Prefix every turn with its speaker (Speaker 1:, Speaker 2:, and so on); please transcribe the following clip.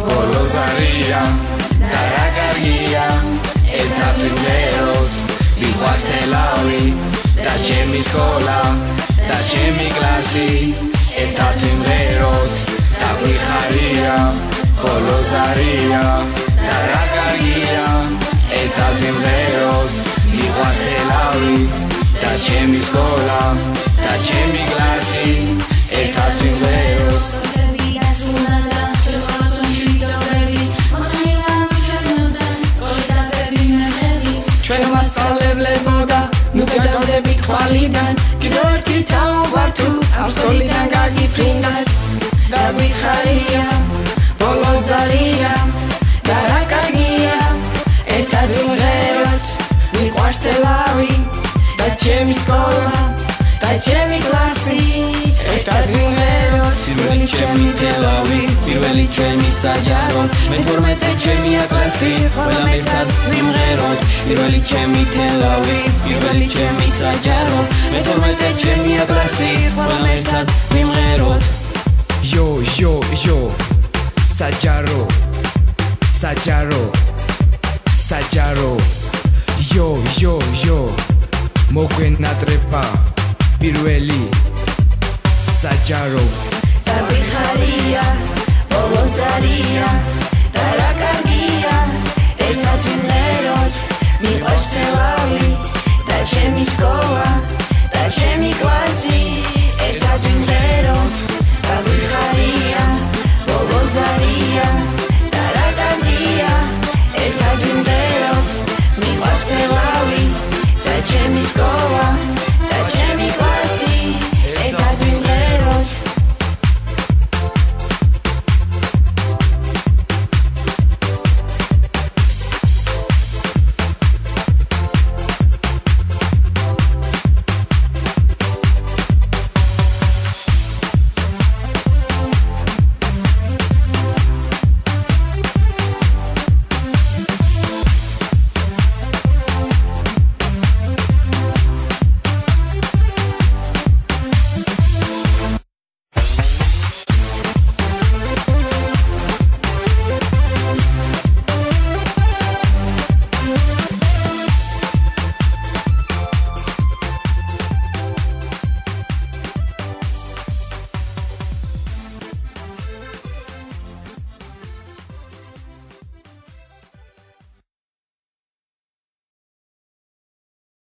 Speaker 1: ბოლოზარია და რა კარგია ერთად ვიმღეროთ მიყვარს თელავი და ჩემი სკოლა და ჩემი კლასი ერთად ვიმღეროთ და გვიხარია ბოლოზარია და რა კარგია ერთად ვიმღეროთ მიყვარს თელავი და ჩემი სკოლა და ჩემი კლასი ერთად ვიმღეროთ ჩვენ მასწავლებლებოდა ნუ გაჭამდებით ხვალიდან კიდევ ერთი თაობა თუ ამ სკოლიდან გაგიფრინდათ და გვიხარია ბოლოზარია და რა კარგია ერთად ვიმღეროთ მიყვარს თელავი და ჩემი სკოლა და ჩემი კლასი ერთად ვიმღეროთ პირველი ჩემი თელავი პირველი ჩემი საჯარო მე-12 ჩემია კლასი ყველამ ერთად ვიმღეროთ პირველი ჩემი თელავი პირველი ჩემი საჯარო მე-12 ჩემია კლასი ყველამ ერთად ვიმღეროთ
Speaker 2: Yo, yo, yo, Sajaro, Sajaro, Sajaro, yo, yo, yo, Moguenatreba, Pirueli, Sajaro.
Speaker 3: Da Bijaria, Bolozaria, da la Carguia, ერთად ვიმღეროთ, მიყვარს თელავი, და ჩემი სკოლა, და ჩემი კლასი.